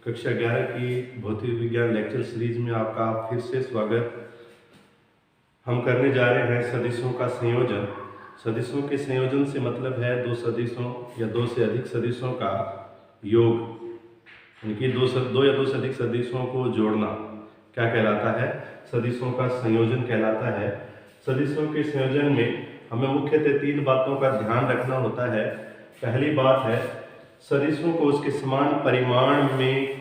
कक्षा 11 की भौतिक विज्ञान लेक्चर सीरीज में आपका फिर से स्वागत। हम करने जा रहे हैं सदिशों का संयोजन। सदिशों के संयोजन से मतलब है दो सदिशों या दो से अधिक सदिशों का योग, यानी कि दो या दो से अधिक सदिशों को जोड़ना क्या कहलाता है? सदिशों का संयोजन कहलाता है। सदिशों के संयोजन में हमें मुख्यतः तीन बातों का ध्यान रखना होता है। पहली बात है, सदिशों को उसके समान परिमाण में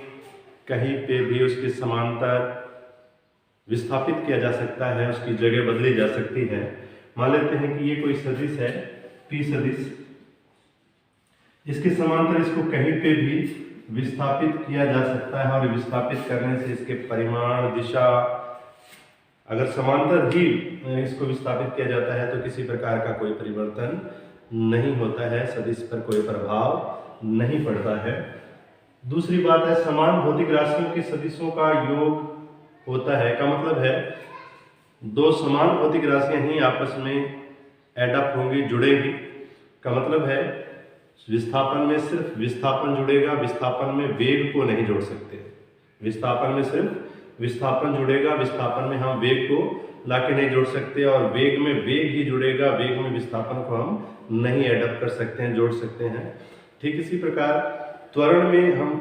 कहीं पे भी उसके समांतर विस्थापित किया जा सकता है, उसकी जगह बदली जा सकती है। मान लेते हैं कि ये कोई सदिश है P सदिश, इसके समांतर इसको कहीं पे भी विस्थापित किया जा सकता है और विस्थापित करने से इसके परिमाण, दिशा, अगर समांतर ही इसको विस्थापित किया जाता है तो किसी प्रकार का कोई परिवर्तन नहीं होता है, सदिश पर कोई प्रभाव नहीं पड़ता है। दूसरी बात है, समान भौतिक राशियों के सदिशों का योग होता है। का मतलब है दो समान भौतिक राशियां ही आपस में एड अप होंगी, जुड़ेंगी। का मतलब है विस्थापन में सिर्फ विस्थापन जुड़ेगा, विस्थापन में वेग को नहीं जोड़ सकते। विस्थापन में सिर्फ विस्थापन जुड़ेगा, विस्थापन में हम वेग को लाके नहीं जोड़ सकते, और वेग में वेग ही जुड़ेगा, वेग में विस्थापन को हम नहीं एडअप कर सकते हैं, जोड़ सकते हैं। ठीक इसी प्रकार त्वरण में हम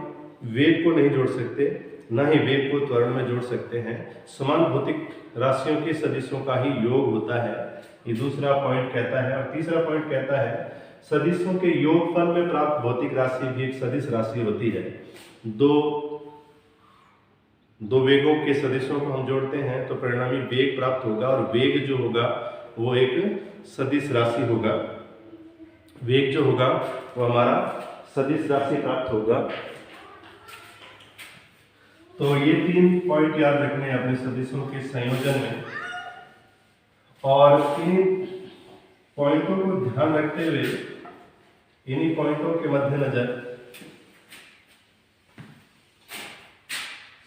वेग को नहीं जोड़ सकते, ना ही वेग को त्वरण में जोड़ सकते हैं। समान भौतिक राशियों के सदिशों का ही योग होता है, ये दूसरा पॉइंट कहता है। और तीसरा पॉइंट कहता है सदिशों के योगफल में प्राप्त भौतिक राशि भी एक सदिश राशि होती है। दो वेगों के सदिशों को हम जोड़ते हैं तो परिणामी वेग प्राप्त होगा, और वेग जो होगा वो एक सदिश राशि होगा। वेग जो होगा वो हमारा सदिश राशि प्राप्त होगा। तो ये तीन पॉइंट याद रखने हैं अपने सदिशों के संयोजन में, और इन पॉइंटों को ध्यान रखते हुए इन्हीं पॉइंटों के मद्देनजर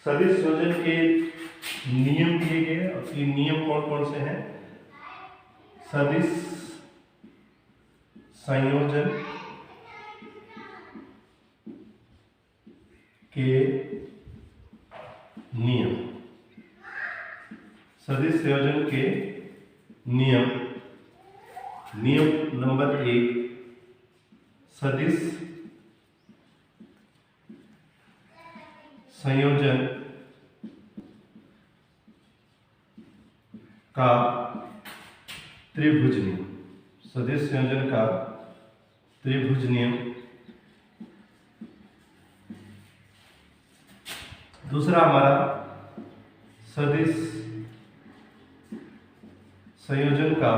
सदिश संयोजन के नियम दिए गए। और ये नियम कौन कौन से हैं? सदिश संयोजन के नियम। सदिश संयोजन के नियम। नियम नंबर 1, सदिश संयोजन का त्रिभुज नियम। सदिश संयोजन का त्रिभुज नियम। दूसरा हमारा सदिश संयोजन का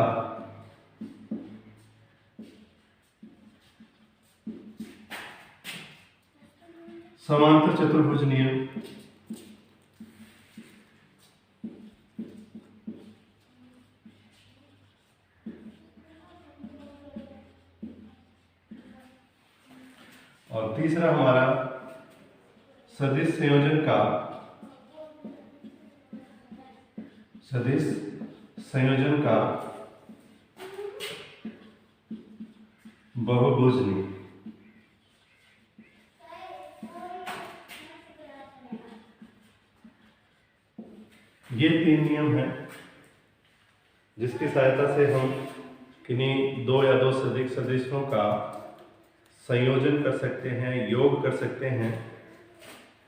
समांतर चतुर्भुज नियम। और तीसरा हमारा सदिश संयोजन का बहुभुज नियम। ये तीन नियम हैं जिसकी सहायता से हम किन्हीं दो या दो से अधिक सदिशों का संयोजन कर सकते हैं, योग कर सकते हैं।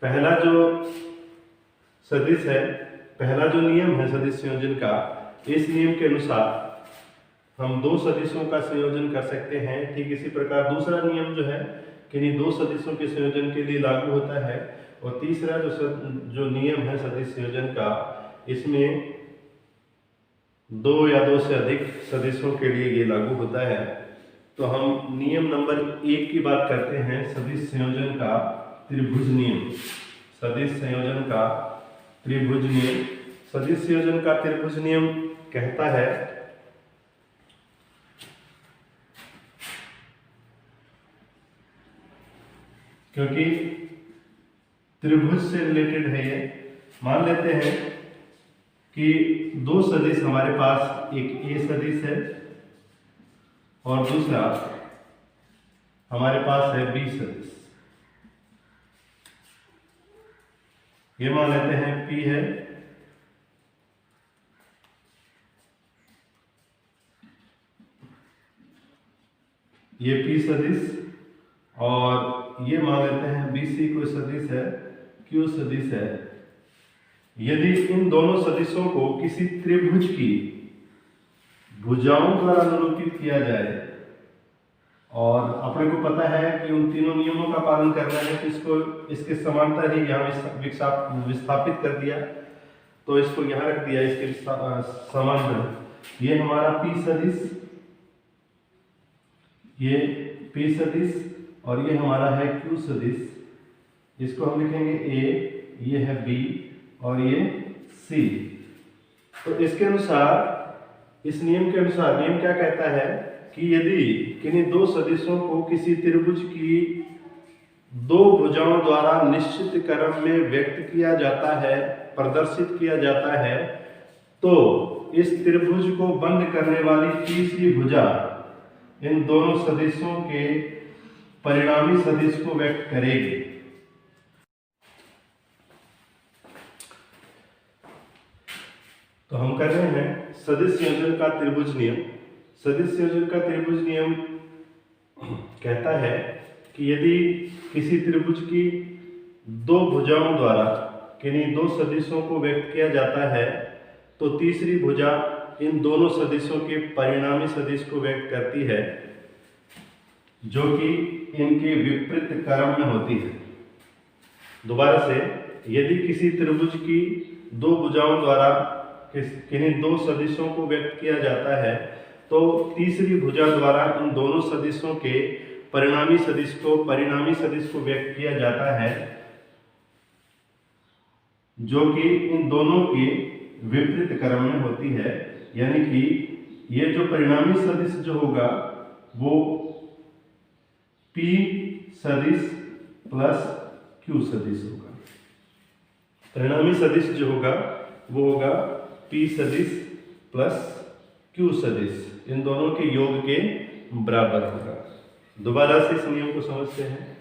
पहला जो सदिश है, पहला जो नियम है सदिश संयोजन का, इस नियम के अनुसार हम दो सदिशों का संयोजन कर सकते हैं। ठीक इसी प्रकार दूसरा नियम जो है किन्हीं दो सदिशों के संयोजन के लिए लागू होता है। और तीसरा जो नियम है सदिश संयोजन का, इसमें दो या दो से अधिक सदिशों के लिए ये लागू होता है। तो हम नियम नंबर 1 की बात करते हैं, सदिश संयोजन का त्रिभुज नियम। सदिश संयोजन का त्रिभुज नियम। सदिश संयोजन का त्रिभुज नियम कहता है क्योंकि त्रिभुज से रिलेटेड है ये, मान लेते हैं कि दो सदिश हमारे पास, एक ए सदिश है और दूसरा हमारे पास है बी सदिश। ये मान लेते हैं P है, ये P सदिश, और ये मान लेते हैं BC कोई सदिश है, Q सदिश है। यदि इन दोनों सदिशों को किसी त्रिभुज की भुजाओं द्वारा निरूपित किया जाए, और अपने को पता है कि उन तीनों नियमों का पालन करना है, तो इसको इसके समांतर ही यहाँ विस्थापित कर दिया, तो इसको यहाँ रख दिया इसके समांतर। ये हमारा P सदिश, ये P सदिश, और ये हमारा है Q सदिश। इसको हम लिखेंगे A, ये है B और ये C। तो इसके अनुसार, इस नियम के अनुसार, नियम क्या कहता है कि यदि किन्हीं दो सदिशों को किसी त्रिभुज की दो भुजाओं द्वारा निश्चित क्रम में व्यक्त किया जाता है, प्रदर्शित किया जाता है, तो इस त्रिभुज को बंद करने वाली तीसरी भुजा इन दोनों सदिशों के परिणामी सदिश को व्यक्त करेगी। तो हम कर रहे हैं सदिश संयोजन का त्रिभुज नियम। सदिश संयोजन का त्रिभुज नियम कहता है कि यदि किसी त्रिभुज की दो भुजाओं द्वारा किन्हीं दो सदिशों को व्यक्त किया जाता है, तो तीसरी भुजा इन दोनों सदिशों के परिणामी सदिश को व्यक्त करती है, जो कि इनके विपरीत क्रम में होती है। दोबारा से, यदि किसी त्रिभुज की दो भुजाओं द्वारा किन्हीं दो सदिशों को व्यक्त किया जाता है, तो तीसरी भुजा द्वारा इन दोनों सदिशों के परिणामी सदिश को व्यक्त किया जाता है, जो कि इन दोनों के विपरीत क्रम में होती है। यानी कि ये जो परिणामी सदिश जो होगा वो P सदिश प्लस Q सदिश होगा। परिणामी सदिश जो होगा वो होगा P सदिश प्लस Q सदिश, इन दोनों के योग के बराबर होगा। दोबारा से इस नियम को समझते हैं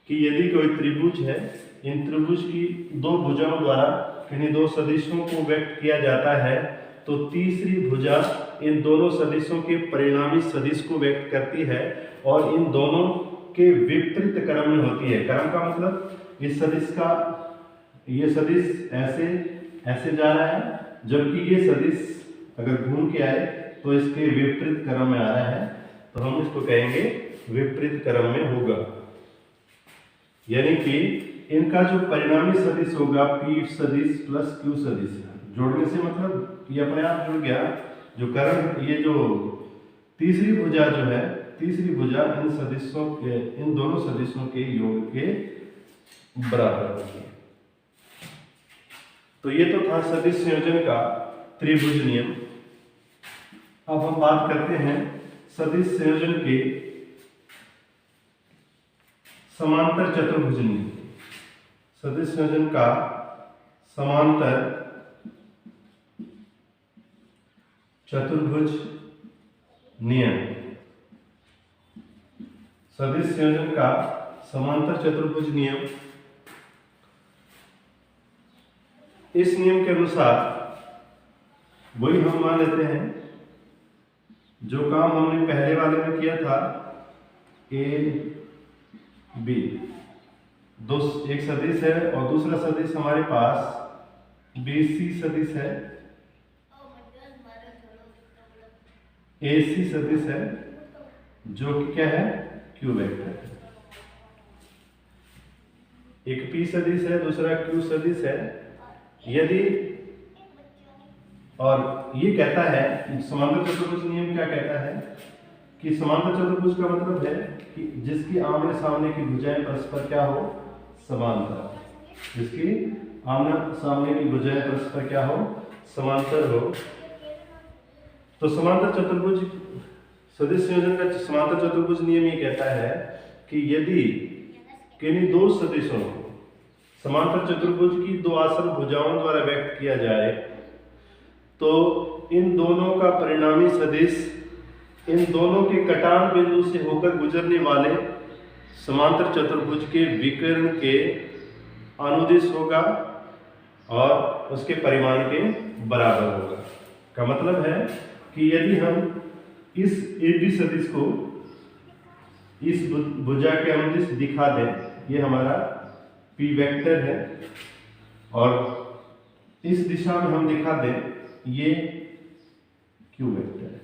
कि यदि कोई त्रिभुज है, इन त्रिभुज की दो भुजाओं द्वारा किन्हीं दो सदिशों को व्यक्त किया जाता है, तो तीसरी भुजा इन दोनों सदिशों के परिणामी सदिश को व्यक्त करती है, और इन दोनों के विपरीत क्रम में होती है। क्रम का मतलब इस सदिश का, ये सदिश ऐसे जा रहा है, जबकि ये सदिश अगर घूम के आए तो इसके विपरीत क्रम में आ रहा है, तो हम इसको कहेंगे विपरीत क्रम में होगा। यानी कि इनका जो परिणामी सदिश होगा P सदिश प्लस Q सदिश, जोड़ने से मतलब ये अपने आप जुड़ गया। जो क्रम, ये जो तीसरी भुजा जो है, तीसरी भुजा इन दोनों सदिशों के योग के बराबर होगी। तो ये तो था सदिश संयोजन का त्रिभुज नियम। अब हम बात करते हैं सदिश संयोजन के समांतर चतुर्भुज नियम। सदिश संयोजन का समांतर चतुर्भुज नियम। सदिश संयोजन का समांतर चतुर्भुज नियम। इस नियम के अनुसार वही हम मान लेते हैं जो काम हमने पहले वाले में किया था, A B, एक सदिश है और दूसरा सदिश हमारे पास BC सदिश है, AC सदिश है, जो कि क्या है, Q वेक्टर है। एक P सदिश है, दूसरा Q सदिश है। यदि, और ये कहता है, समांतर चतुर्भुज नियम क्या कहता है कि समांतर चतुर्भुज का मतलब है कि जिसकी आमने सामने की भुजाएं परस्पर क्या हो, समांतर। जिसकी आमने सामने की भुजाएं परस्पर क्या हो, समांतर हो। तो समांतर चतुर्भुज, सदिश संयोजन का समांतर चतुर्भुज नियम ये कहता है कि यदि किन्हीं दो सदिशों को समांतर चतुर्भुज की दो आसन भुजाओं द्वारा व्यक्त किया जाए, तो इन दोनों का परिणामी सदिश इन दोनों के कटान बिंदु से होकर गुजरने वाले समांतर चतुर्भुज के विकर्ण के अनुदिश होगा, और उसके परिमाण के बराबर होगा। का मतलब है कि यदि हम इस AB सदिश को इस भुजा के अनुदिश दिखा दें, ये हमारा P वेक्टर है, और इस दिशा में हम दिखा दें ये Q वेक्टर है,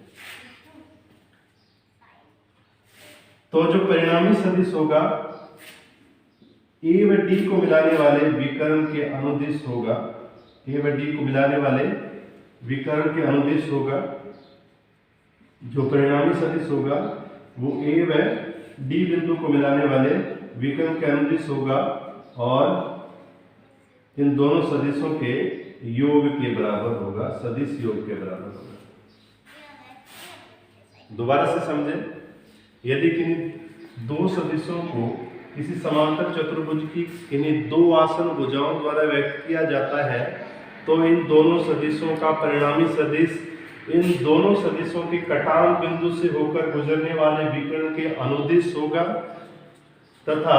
तो जो परिणामी सदिश होगा A व D को मिलाने वाले विकर्ण के अनुदिश होगा, A व D को मिलाने वाले विकर्ण के अनुदिश होगा। जो परिणामी सदिश होगा वो A व D बिंदु को मिलाने वाले विकर्ण के अनुदिश होगा, और इन दोनों सदिशों के योग के बराबर होगा, सदिश योग के बराबर होगा। दोबारा से समझें, यदि किन्हीं दो सदिशों को किसी समांतर चतुर्भुज की किन्हीं दो आसन भुजाओं द्वारा व्यक्त किया जाता है, तो इन दोनों सदिशों का परिणामी सदिश इन दोनों सदिशों के कटान बिंदु से होकर गुजरने वाले विकर्ण के अनुदिश होगा तथा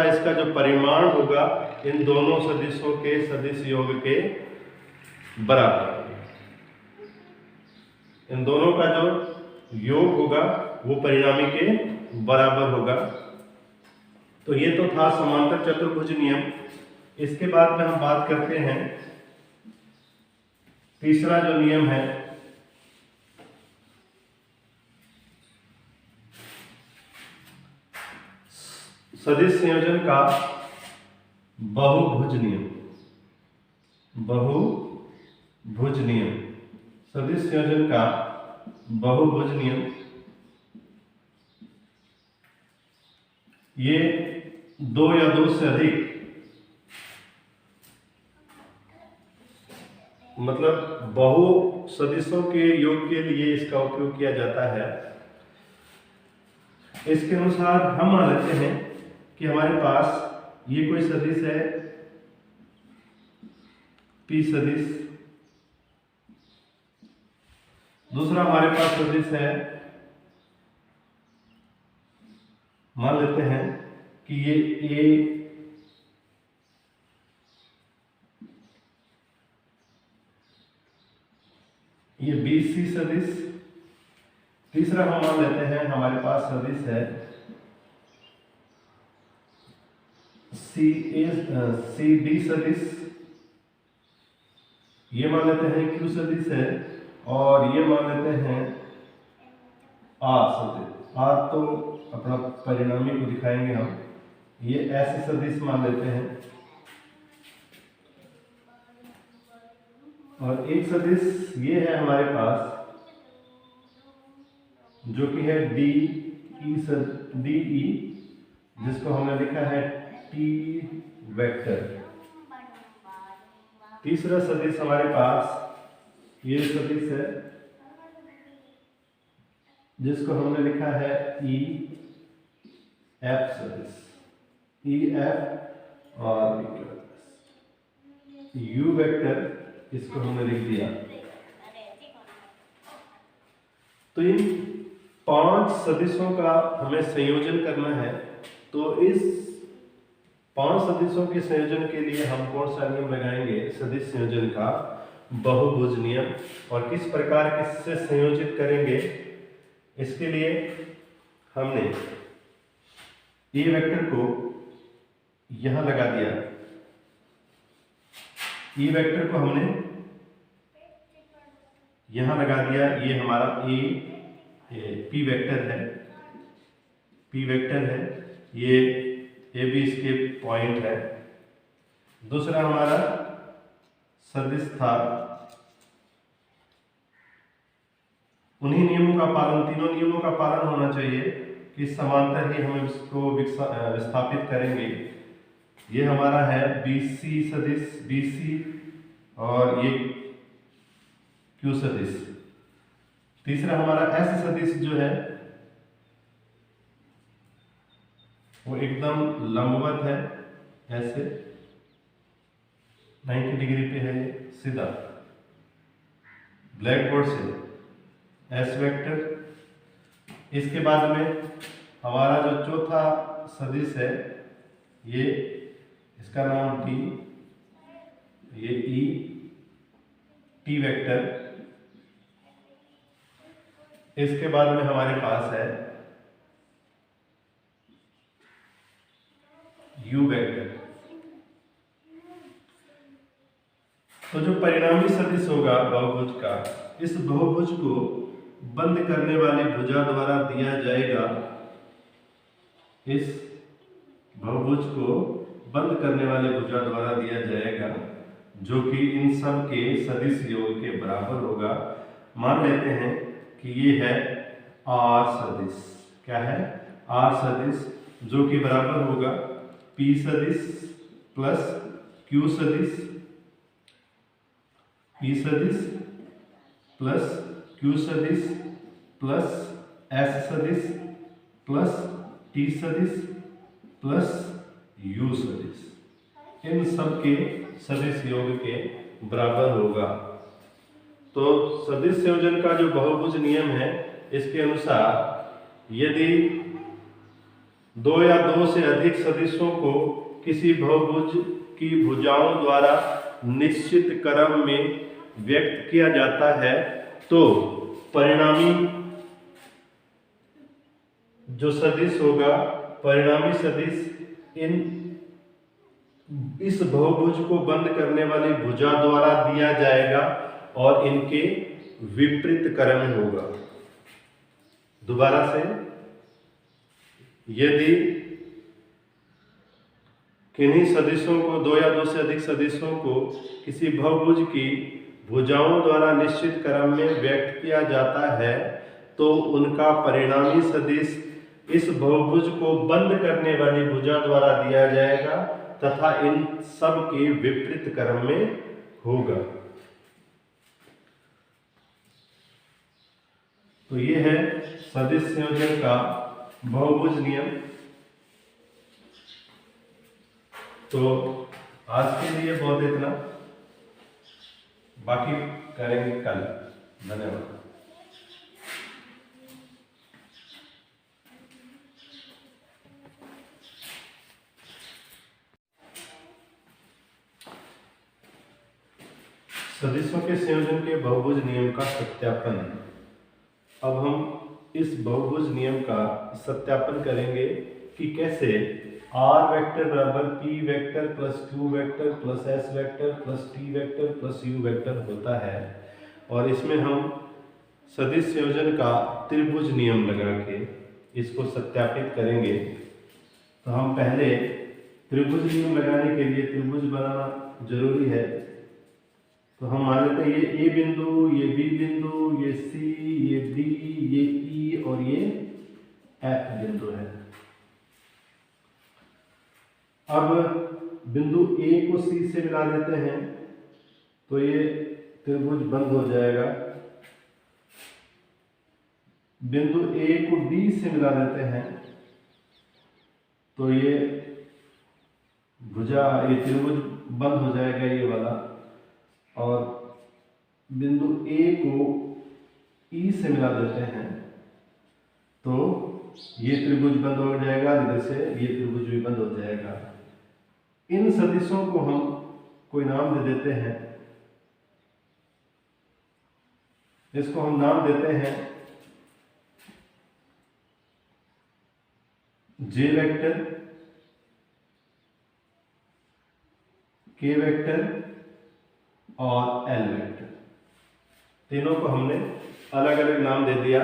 इसका जो परिमाण होगा इन दोनों सदिशों के सदिश योग के बराबर। इन दोनों का जो योग होगा वो परिणामी के बराबर होगा। तो ये तो था समांतर चतुर्भुज नियम। इसके बाद में हम बात करते हैं तीसरा जो नियम है, सदिश संयोजन का बहुभुज नियम। बहुभुज नियम, सदिश संयोजन का बहुभुज नियम, ये दो या दो से अधिक, मतलब बहु सदिशों के योग के लिए इसका उपयोग किया जाता है। इसके अनुसार हम मान लेते हैं कि हमारे पास ये कोई सदिश है P सदिश, दूसरा हमारे पास सदिश है, मान लेते हैं कि ये ये BC सदिश, तीसरा हम मान लेते हैं हमारे पास सदिश है CD सदिश, ये मान लेते हैं Q सदिश है, और ये मान लेते हैं R सदिश। R तो अपना परिणामी को दिखाएंगे हम, ये S सदिश मान लेते हैं, और एक सदिश ये है हमारे पास जो कि है DE, जिसको हमने लिखा है T वेक्टर। तीसरा सदिश हमारे पास ये सदिश है जिसको हमने लिखा है EF सदिश, EF, और U वेक्टर इसको हमने लिख दिया। तो इन 5 सदिशों का हमें संयोजन करना है। तो इस 5 सदिशों के संयोजन के लिए हम कौन सा नियम लगाएंगे? सदिश संयोजन का बहुभुज नियम। और किस प्रकार किससे संयोजित करेंगे, इसके लिए हमने ए वेक्टर को यहां लगा दिया, ई वेक्टर को हमने यहां लगा दिया। ये हमारा P वेक्टर है, P वेक्टर है, ये A भी इसके पॉइंट है। दूसरा हमारा सदिश था, उन्हीं नियमों का पालन, तीनों नियमों का पालन होना चाहिए कि समांतर ही हम इसको विस्थापित करेंगे। ये हमारा है BC सदिश, BC, और ये Q सदिश। तीसरा हमारा S सदिश जो है वो एकदम लंबवत है, ऐसे 90 डिग्री पे है, सीधा ब्लैक बोर्ड से S वेक्टर। इसके बाद में हमारा जो चौथा सदिश है ये इसका नाम टी, ये ई, टी वेक्टर। इसके बाद में हमारे पास है यू वेक्टर। तो जो परिणामी सदिश होगा बहुभुज का, इस बहुभुज को बंद करने वाली भुजा द्वारा दिया जाएगा। इस बहुभुज को बंद करने वाले भुजा द्वारा दिया जाएगा, जो कि इन सब के सदिश योग के बराबर होगा। मान लेते हैं कि ये है आर सदिश। क्या है? आर सदिश, जो कि बराबर होगा पी सदिश प्लस क्यू सदिश, पी सदिश प्लस क्यू सदिश प्लस एस सदिश प्लस टी सदिश प्लस यू सदिश। इन सब के सदिश योग के बराबर होगा। तो सदिश संयोजन का जो बहुभुज नियम है, इसके अनुसार यदि दो या दो से अधिक सदिशों को किसी बहुभुज की भुजाओं द्वारा निश्चित क्रम में व्यक्त किया जाता है, तो परिणामी जो सदिश होगा, परिणामी सदिश इस बहुभुज को बंद करने वाली भुजा द्वारा दिया जाएगा और इनके विपरीत क्रम में होगा। दोबारा से, यदि किन्हीं सदिशों को, दो या दो से अधिक सदिशों को किसी बहुभुज की भुजाओं द्वारा निश्चित क्रम में व्यक्त किया जाता है, तो उनका परिणामी सदिश इस बहुभुज को बंद करने वाली भुजा द्वारा दिया जाएगा तथा इन सब के विपरीत क्रम में होगा। तो ये है सदिश संयोजन का बहुभुज नियम। तो आज के लिए बहुत इतना, बाकी करेंगे कल। धन्यवाद। सदिशों के संयोजन के बहुभुज नियम का सत्यापन। अब हम इस बहुभुज नियम का सत्यापन करेंगे कि कैसे आर वेक्टर बराबर P vector plus Q vector plus S vector plus T vector plus you vector होता है। और इसमें हम सदिश संयोजन का त्रिभुज नियम लगा के इसको सत्यापित करेंगे। तो हम पहले त्रिभुज नियम लगाने के लिए त्रिभुज बनाना जरूरी है। तो हम मान लेते हैं ये ए बिंदु, ये बी बिंदु, ये सी, ये डी, ये ई और ये एफ बिंदु है। अब बिंदु ए को सी से मिला देते हैं तो ये त्रिभुज बंद हो जाएगा। बिंदु ए को डी से मिला देते हैं तो ये भुजा, ये त्रिभुज बंद हो जाएगा, ये वाला। और बिंदु ए को ई से मिला देते हैं तो ये त्रिभुज बंद हो जाएगा, इधर से ये त्रिभुज भी बंद हो जाएगा। इन सदिशों को हम कोई नाम दे देते हैं। इसको हम नाम देते हैं जे वेक्टर, के वेक्टर और एल वेक्टर। तीनों को हमने अलग अलग नाम दे दिया।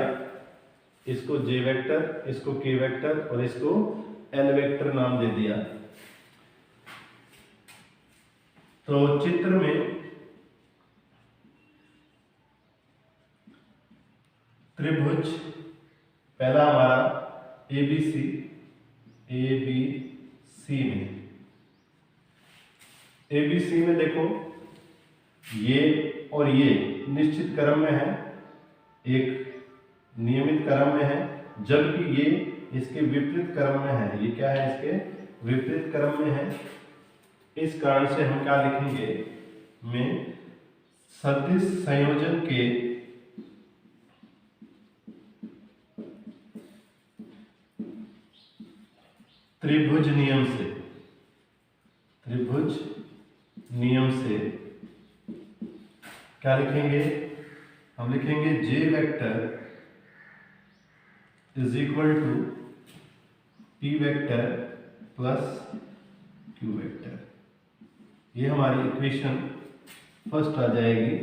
इसको जे वेक्टर, इसको के वेक्टर और इसको एल वेक्टर नाम दे दिया। तो चित्र में त्रिभुज पहला हमारा एबीसी, एबीसी में देखो ये और ये निश्चित क्रम में है, एक नियमित क्रम में है, जबकि ये इसके विपरीत क्रम में है। ये क्या है? इसके विपरीत क्रम में है। इस कारण से हम क्या लिखेंगे में सदिश संयोजन के त्रिभुज नियम से त्रिभुज नियम से क्या लिखेंगे? हम लिखेंगे J vector is equal to P vector plus Q vector. ये हमारी इक्वेशन फर्स्ट आ जाएगी।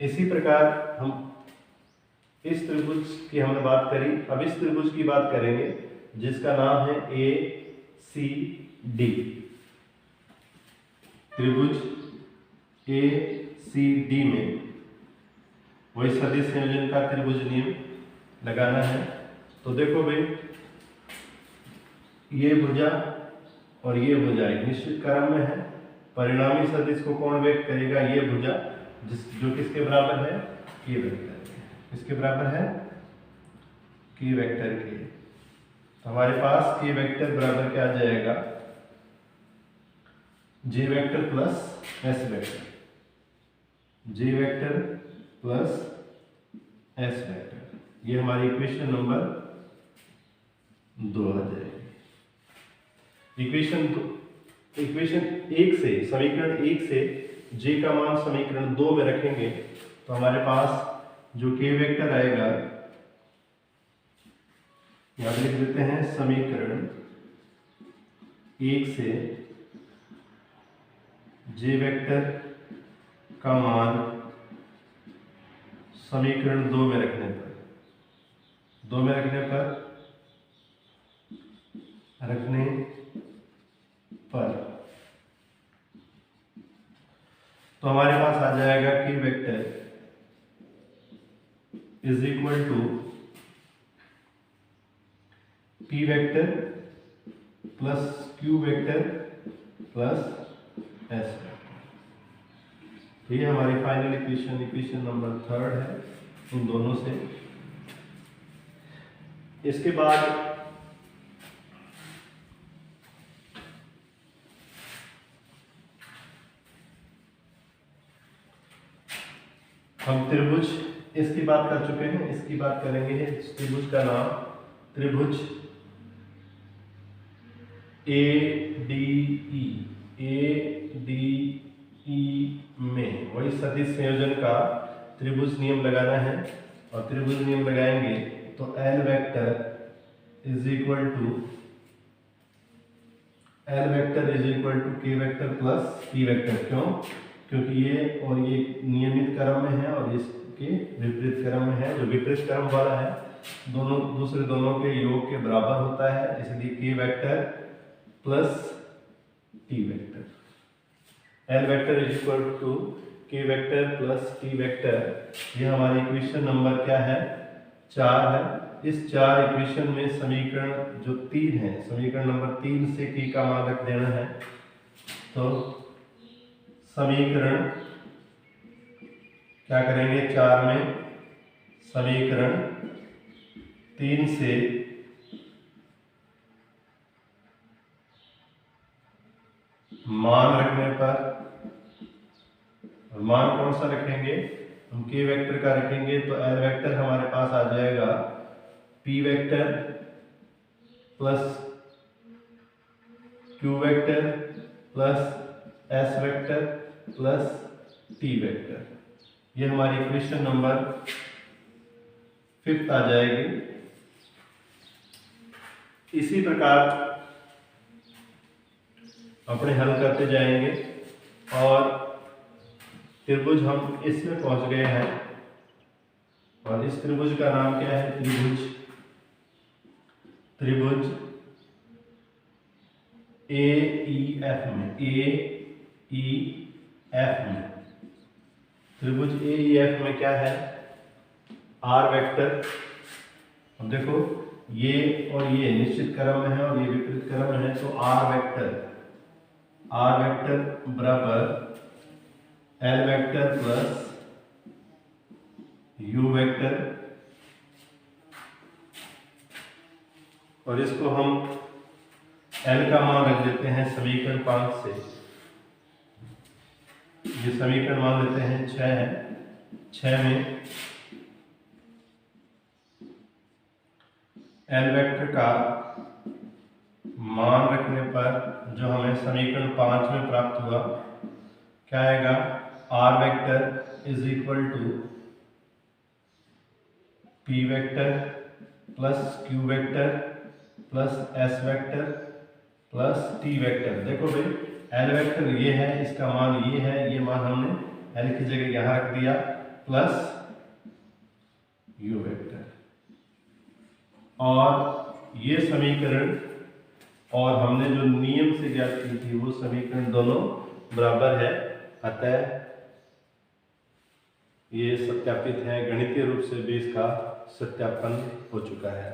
इसी प्रकार हम इस त्रिभुज की हमने बात करी, अब इस त्रिभुज की बात करेंगे जिसका नाम है ACD। त्रिभुज ACD में वही सदिश संयोजन का त्रिभुज नियम लगाना है। तो देखो भाई, ये भुजा और ये भुजा एक निश्चित क्रम में है। परिणामी सदिश को कौन व्यक्त करेगा? ये भुजा, जो किसके बराबर है? K vector. किसके बराबर है? K वेक्टर के। तो हमारे पास K वेक्टर बराबर क्या आ जाएगा? J vector plus S vector. J vector plus S vector. ये हमारी इक्वेशन नंबर 2 आ जाएगी। इक्वेशन 1 से, समीकरण 1 से J का मान समीकरण 2 में रखेंगे तो हमारे पास जो K वेक्टर आएगा, यहां लिख देते हैं समीकरण 1 से J वेक्टर का मान समीकरण 2 में रखने पर, तो हमारे पास आ जाएगा K vector is equal to P vector plus Q vector plus S vector. ये हमारी फाइनल इक्वेशन नंबर 3 है इन दोनों से। इसके बाद हम त्रिभुज इसकी बात कर चुके हैं, इसकी बात करेंगे। इस त्रिभुज का नाम त्रिभुज ADE में वही सदिश संयोजन का त्रिभुज नियम लगाना है। और त्रिभुज नियम लगाएंगे तो L vector is equal to K vector plus P vector. क्यों? क्योंकि ये और ये नियमित क्रम में है और इसके विपरीत क्रम में है। जो विपरीत क्रम वाला है दूसरे दोनों के योग के बराबर होता है, इसलिए K vector plus T vector. L vector is equal to K vector plus T vector. ये हमारी इक्वेशन नंबर क्या है? 4 है। इस 4 इक्वेशन में समीकरण जो 3 है, समीकरण नंबर 3 से K का मान रख देना है। तो समीकरण क्या करेंगे? 4 में समीकरण 3 से मान रखने पर, और मान कौन सा रखेंगे? हम K वेक्टर का रखेंगे तो L वेक्टर हमारे पास आ जाएगा P vector plus Q vector plus S vector plus T vector. ये हमारी इक्वेशन नंबर 5 आ जाएगी। इसी प्रकार अपने हल करते जाएंगे और त्रिभुज हम इसमें पहुंच गए हैं। और इस त्रिभुज का नाम क्या है? त्रिभुज AEF में, त्रिभुज AEF में क्या है? R vector. अब देखो, ये और ये निश्चित क्रम में है और ये विपरीत क्रम में है, तो R वेक्टर बराबर L vector plus U vector. और इसको हम L का मान रख देते हैं समीकरण 5 से। ये समीकरण मान लेते हैं 6 है। 6 में L वेक्टर का मान रखने पर जो हमें समीकरण 5 में प्राप्त हुआ, क्या आएगा, r vector is equal to p vector plus q vector plus s vector plus t vector. देखो भाई, l वेक्टर ये है, इसका मान ये है, ये मान हमने l की जगह यहाँ रख दिया, प्लस u वेक्टर। और ये समीकरण और हमने जो नियम से ज्ञात की थी वो समीकरण दोनों बराबर है, अतः ये सत्यापित है, गणितीय रूप से भी इसका सत्यापन हो चुका है।